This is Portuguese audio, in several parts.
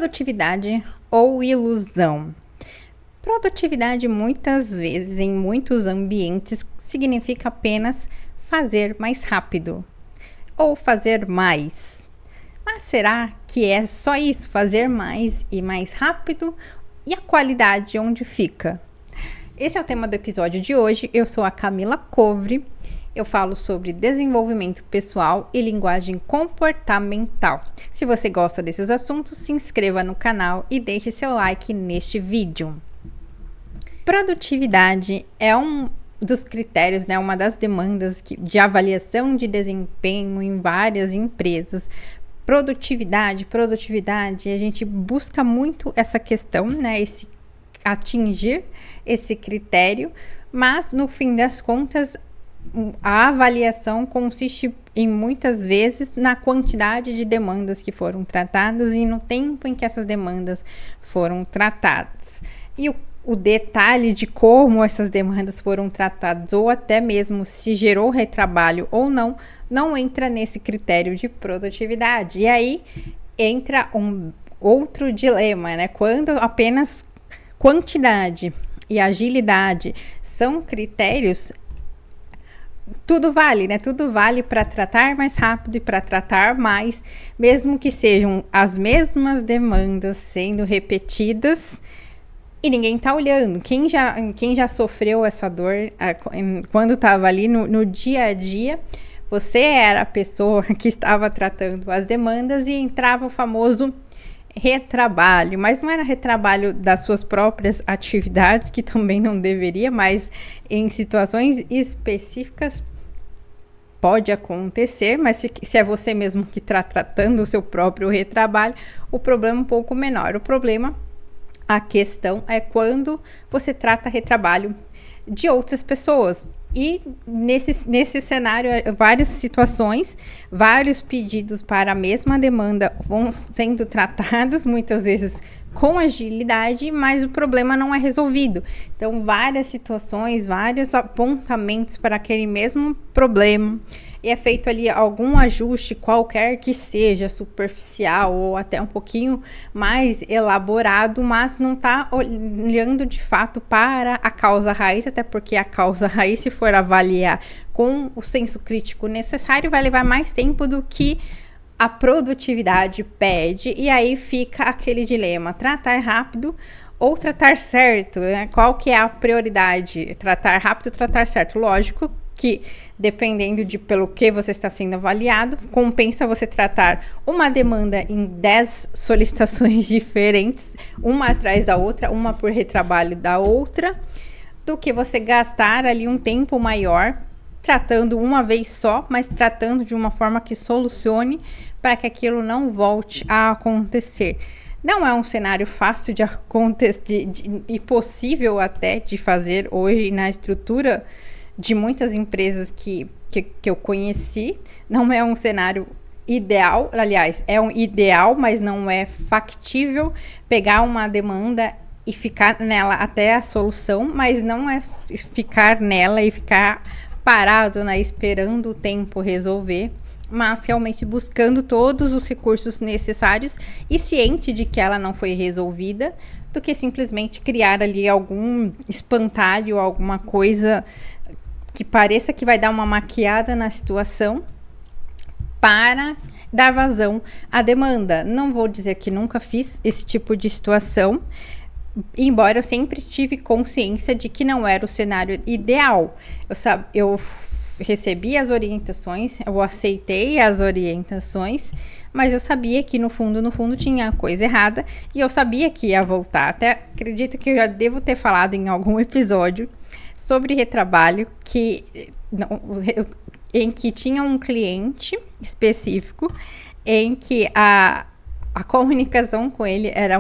Produtividade ou ilusão? Produtividade, muitas vezes, em muitos ambientes, significa apenas fazer mais rápido ou fazer mais. Mas será que é só isso, fazer mais e mais rápido? E a qualidade onde fica? Esse é o tema do episódio de hoje. Eu sou a Camila Covre. Eu falo sobre desenvolvimento pessoal e linguagem comportamental. Se você gosta desses assuntos, se inscreva no canal e deixe seu like neste vídeo. Produtividade é um dos critérios, né, uma das demandas de avaliação de desempenho em várias empresas. Produtividade, a gente busca muito essa questão, né, atingir esse critério, mas no fim das contas, a avaliação consiste em muitas vezes na quantidade de demandas que foram tratadas e no tempo em que essas demandas foram tratadas. E o detalhe de como essas demandas foram tratadas ou até mesmo se gerou retrabalho ou não entra nesse critério de produtividade. E aí entra um outro dilema, né? Quando apenas quantidade e agilidade são critérios, tudo vale, né? Tudo vale para tratar mais rápido e para tratar mais, mesmo que sejam as mesmas demandas sendo repetidas e ninguém tá olhando. Quem já sofreu essa dor quando estava ali no dia a dia, você era a pessoa que estava tratando as demandas e entrava o famoso retrabalho, mas não era retrabalho das suas próprias atividades, que também não deveria, mas em situações específicas pode acontecer, mas se é você mesmo que está tratando o seu próprio retrabalho, o problema é um pouco menor. A questão é quando você trata retrabalho de outras pessoas. E nesse cenário, várias situações, vários pedidos para a mesma demanda vão sendo tratados, muitas vezes com agilidade, mas o problema não é resolvido. Então, várias situações, vários apontamentos para aquele mesmo problema, e é feito ali algum ajuste, qualquer que seja, superficial ou até um pouquinho mais elaborado, mas não está olhando de fato para a causa raiz, até porque a causa raiz, se for avaliar com o senso crítico necessário, vai levar mais tempo do que a produtividade pede, e aí fica aquele dilema: tratar rápido ou tratar certo, né? Qual que é a prioridade? Tratar rápido ou tratar certo? Lógico que, dependendo de pelo que você está sendo avaliado, compensa você tratar uma demanda em 10 solicitações diferentes, uma atrás da outra, uma por retrabalho da outra, do que você gastar ali um tempo maior tratando uma vez só, mas tratando de uma forma que solucione para que aquilo não volte a acontecer. Não é um cenário fácil de acontecer e possível até de fazer hoje na estrutura de muitas empresas que eu conheci. Não é um cenário ideal, aliás, é um ideal, mas não é factível pegar uma demanda e ficar nela até a solução, mas não é ficar nela e ficar parado, né, esperando o tempo resolver, mas realmente buscando todos os recursos necessários e ciente de que ela não foi resolvida, do que simplesmente criar ali algum espantalho, alguma coisa que pareça que vai dar uma maquiada na situação para dar vazão à demanda. Não vou dizer que nunca fiz esse tipo de situação, embora eu sempre tive consciência de que não era o cenário ideal. Eu recebi as orientações, eu aceitei as orientações, mas eu sabia que no fundo tinha coisa errada e eu sabia que ia voltar. Até acredito que eu já devo ter falado em algum episódio sobre retrabalho em que tinha um cliente específico em que a comunicação com ele era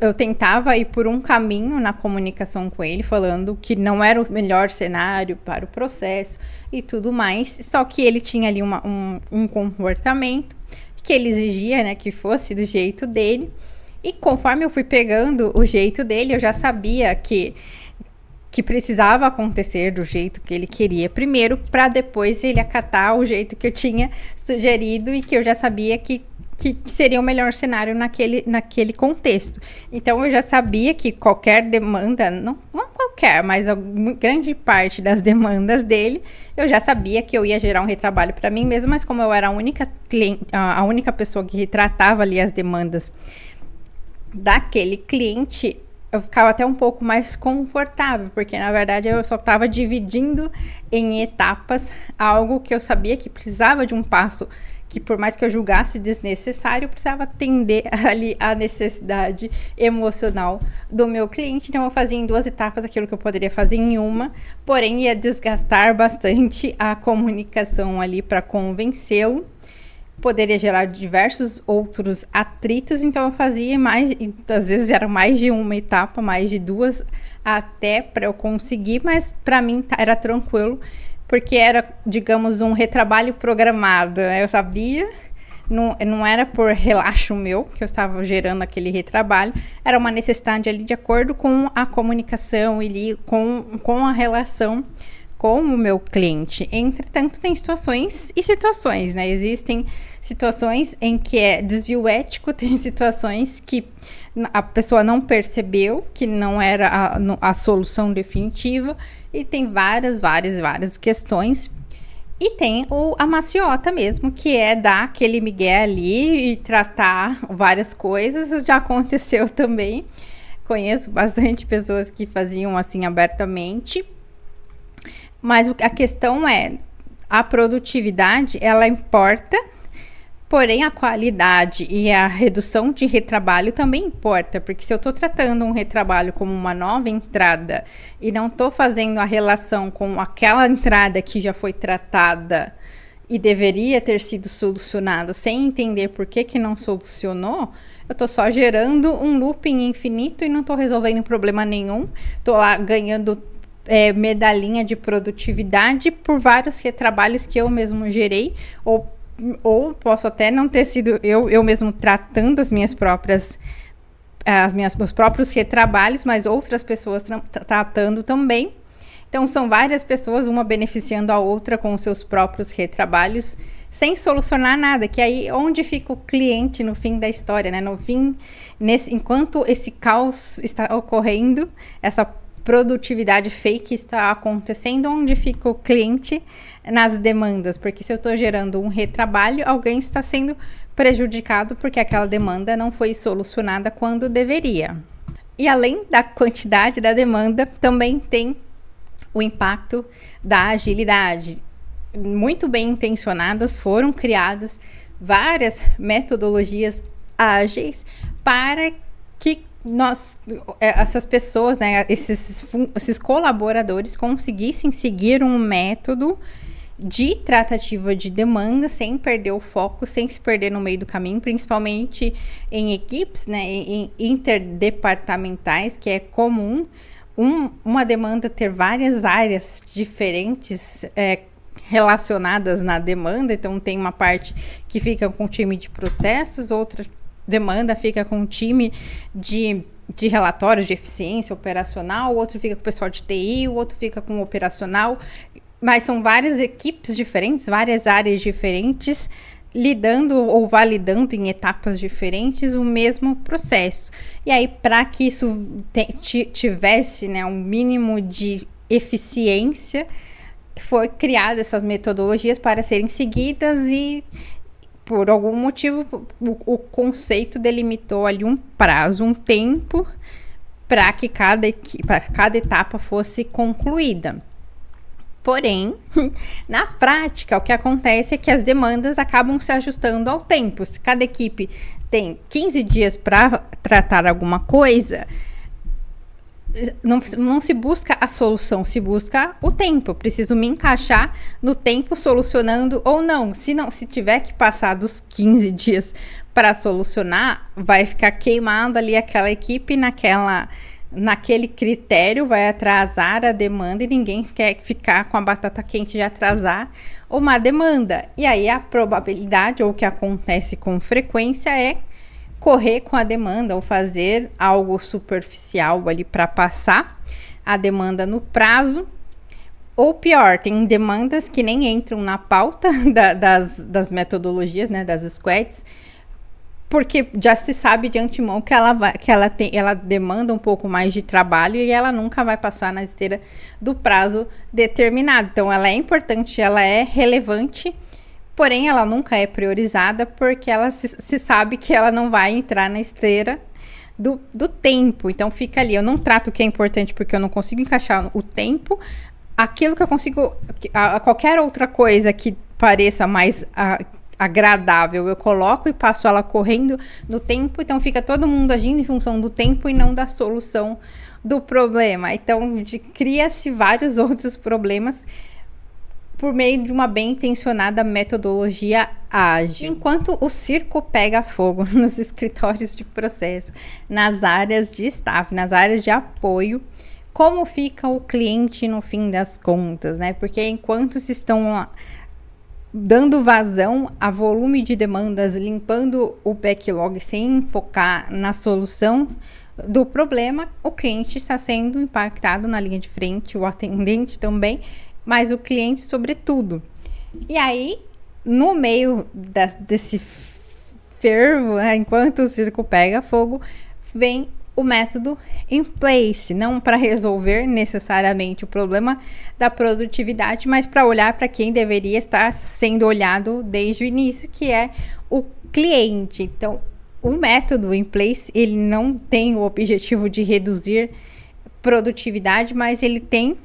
eu tentava ir por um caminho na comunicação com ele, falando que não era o melhor cenário para o processo e tudo mais, só que ele tinha ali um comportamento que ele exigia, né, que fosse do jeito dele, e conforme eu fui pegando o jeito dele, eu já sabia que precisava acontecer do jeito que ele queria primeiro, para depois ele acatar o jeito que eu tinha sugerido e que eu já sabia que que seria o melhor cenário naquele contexto. Então, eu já sabia que qualquer demanda, não qualquer, mas a grande parte das demandas dele, eu já sabia que eu ia gerar um retrabalho para mim mesma, mas como eu era a única pessoa que retratava ali as demandas daquele cliente, eu ficava até um pouco mais confortável, porque na verdade eu só estava dividindo em etapas algo que eu sabia que precisava de um passo que, por mais que eu julgasse desnecessário, precisava atender ali a necessidade emocional do meu cliente. Então eu fazia em 2 etapas aquilo que eu poderia fazer em uma, porém ia desgastar bastante a comunicação ali para convencê-lo. Poderia gerar diversos outros atritos, então eu fazia às vezes era mais de uma etapa, mais de 2 até para eu conseguir, mas para mim era tranquilo, porque era, digamos, um retrabalho programado, né? Eu sabia, não era por relaxo meu que eu estava gerando aquele retrabalho, era uma necessidade ali de acordo com a comunicação e com a relação com o meu cliente. Entretanto, tem situações e situações, né? Existem situações em que é desvio ético, tem situações que a pessoa não percebeu que não era a solução definitiva, e tem várias questões. E tem a maciota mesmo, que é dar aquele migué ali e tratar várias coisas. Já aconteceu também. Conheço bastante pessoas que faziam assim abertamente. Mas a questão é, a produtividade, ela importa, porém a qualidade e a redução de retrabalho também importa, porque se eu estou tratando um retrabalho como uma nova entrada e não estou fazendo a relação com aquela entrada que já foi tratada e deveria ter sido solucionada, sem entender por que não solucionou, eu estou só gerando um looping infinito e não estou resolvendo problema nenhum. Estou lá ganhando medalhinha de produtividade por vários retrabalhos que eu mesmo gerei, ou posso até não ter sido eu mesmo tratando meus próprios retrabalhos, mas outras pessoas tratando também. Então são várias pessoas, uma beneficiando a outra com os seus próprios retrabalhos, sem solucionar nada, que aí onde fica o cliente no fim da história, né? No fim, enquanto esse caos está ocorrendo, essa produtividade fake está acontecendo, onde fica o cliente nas demandas? Porque se eu estou gerando um retrabalho, alguém está sendo prejudicado porque aquela demanda não foi solucionada quando deveria. E além da quantidade da demanda, também tem o impacto da agilidade. Muito bem intencionadas, foram criadas várias metodologias ágeis para que essas pessoas, né, esses colaboradores conseguissem seguir um método de tratativa de demanda sem perder o foco, sem se perder no meio do caminho, principalmente em equipes, né, em interdepartamentais, que é comum uma demanda ter várias áreas diferentes relacionadas na demanda. Então tem uma parte que fica com o time de processos, outra demanda fica com o time de relatórios de eficiência operacional, o outro fica com o pessoal de TI, o outro fica com o operacional, mas são várias equipes diferentes, várias áreas diferentes, lidando ou validando em etapas diferentes o mesmo processo. E aí, para que isso tivesse, né, um mínimo de eficiência, foi criada essas metodologias para serem seguidas, e por algum motivo o conceito delimitou ali um prazo, um tempo para que cada etapa fosse concluída. Porém, na prática, o que acontece é que as demandas acabam se ajustando ao tempo. Se cada equipe tem 15 dias para tratar alguma coisa, não se busca a solução, se busca o tempo. Eu preciso me encaixar no tempo solucionando ou não. Se tiver que passar dos 15 dias para solucionar, vai ficar queimando ali aquela equipe naquele critério, vai atrasar a demanda, e ninguém quer ficar com a batata quente de atrasar uma demanda. E aí a probabilidade, ou o que acontece com frequência, é correr com a demanda ou fazer algo superficial ali para passar a demanda no prazo. Ou pior, tem demandas que nem entram na pauta das metodologias, né, das squads, porque já se sabe de antemão que ela demanda um pouco mais de trabalho e ela nunca vai passar na esteira do prazo determinado. Então, ela é importante, ela é relevante, porém, ela nunca é priorizada porque ela se sabe que ela não vai entrar na esteira do tempo. Então, fica ali. Eu não trato o que é importante porque eu não consigo encaixar o tempo. Aquilo que eu consigo, qualquer outra coisa que pareça mais agradável, eu coloco e passo ela correndo no tempo, então fica todo mundo agindo em função do tempo e não da solução do problema. Então, cria-se vários outros problemas por meio de uma bem intencionada metodologia ágil. Enquanto o circo pega fogo nos escritórios de processo, nas áreas de staff, nas áreas de apoio, como fica o cliente no fim das contas, né? Porque enquanto se estão dando vazão a volume de demandas, limpando o backlog sem focar na solução do problema, o cliente está sendo impactado na linha de frente, o atendente também, mas o cliente sobretudo. E aí, no meio desse fervo, né, enquanto o circo pega fogo, vem o método in place, não para resolver necessariamente o problema da produtividade, mas para olhar para quem deveria estar sendo olhado desde o início, que é o cliente. Então, o método in place, ele não tem o objetivo de reduzir produtividade, mas ele tem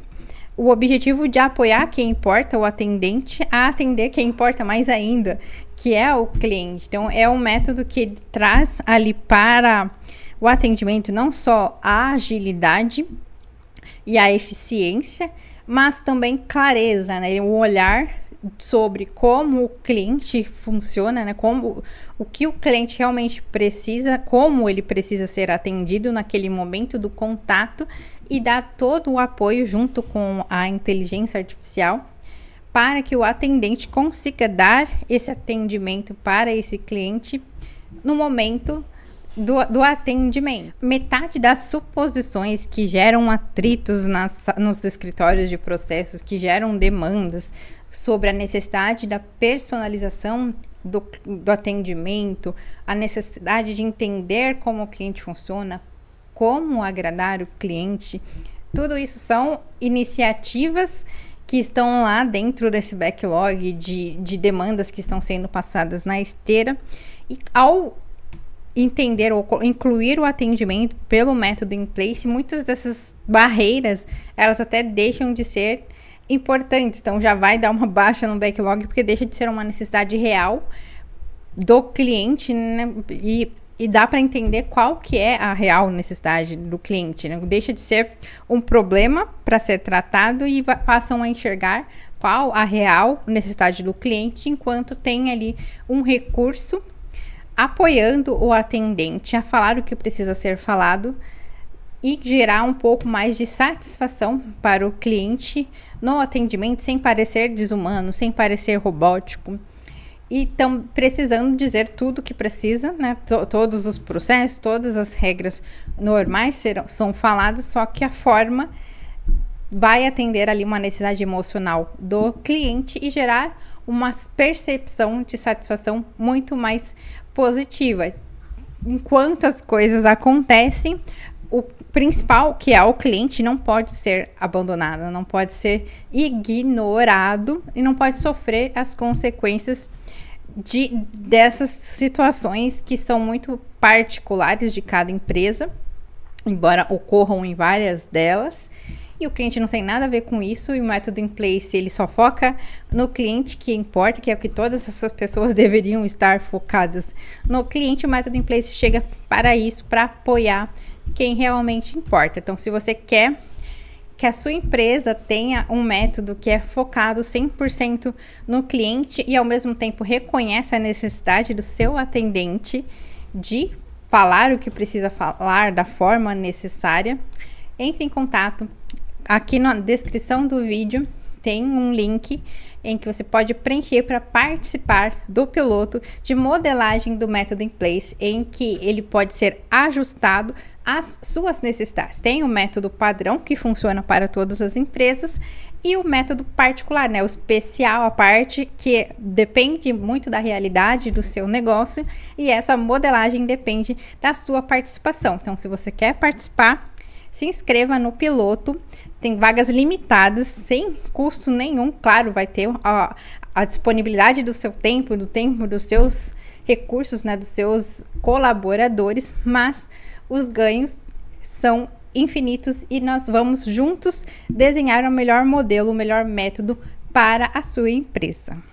o objetivo de apoiar quem importa, o atendente, a atender quem importa mais ainda, que é o cliente. Então, é um método que traz ali para o atendimento não só a agilidade e a eficiência, mas também clareza, né? Um olhar sobre como o cliente funciona, né? O que o cliente realmente precisa, como ele precisa ser atendido naquele momento do contato e dar todo o apoio junto com a inteligência artificial para que o atendente consiga dar esse atendimento para esse cliente no momento do atendimento. Metade das suposições que geram atritos nos escritórios de processos, que geram demandas sobre a necessidade da personalização do atendimento, a necessidade de entender como o cliente funciona, como agradar o cliente, tudo isso são iniciativas que estão lá dentro desse backlog de demandas que estão sendo passadas na esteira, e ao entender ou incluir o atendimento pelo método in place, muitas dessas barreiras, elas até deixam de ser importantes, então já vai dar uma baixa no backlog, porque deixa de ser uma necessidade real do cliente, né? E dá para entender qual que é a real necessidade do cliente, né? Deixa de ser um problema para ser tratado e passam a enxergar qual a real necessidade do cliente, enquanto tem ali um recurso apoiando o atendente a falar o que precisa ser falado e gerar um pouco mais de satisfação para o cliente no atendimento, sem parecer desumano, sem parecer robótico. E estão precisando dizer tudo o que precisa, né? Todos os processos, todas as regras normais são faladas, só que a forma vai atender ali uma necessidade emocional do cliente e gerar uma percepção de satisfação muito mais positiva. Enquanto as coisas acontecem, o principal, que é o cliente, não pode ser abandonado, não pode ser ignorado e não pode sofrer as consequências dessas situações que são muito particulares de cada empresa, embora ocorram em várias delas. E o cliente não tem nada a ver com isso, e o método in place, ele só foca no cliente que importa, que é o que todas essas pessoas deveriam estar focadas no cliente. O método in place chega para isso, para apoiar quem realmente importa. Então, se você quer que a sua empresa tenha um método que é focado 100% no cliente e ao mesmo tempo reconhece a necessidade do seu atendente de falar o que precisa falar da forma necessária, entre em contato. Aqui na descrição do vídeo tem um link em que você pode preencher para participar do piloto de modelagem do método in place, em que ele pode ser ajustado às suas necessidades. Tem o método padrão que funciona para todas as empresas E o método particular, né? O especial, a parte que depende muito da realidade do seu negócio, e essa modelagem depende da sua participação. Então, se você quer participar, se inscreva no piloto. Tem vagas limitadas, sem custo nenhum. Claro, vai ter a disponibilidade do seu tempo, do tempo dos seus recursos, né? Dos seus colaboradores, mas os ganhos são infinitos e nós vamos juntos desenhar o melhor modelo, o melhor método para a sua empresa.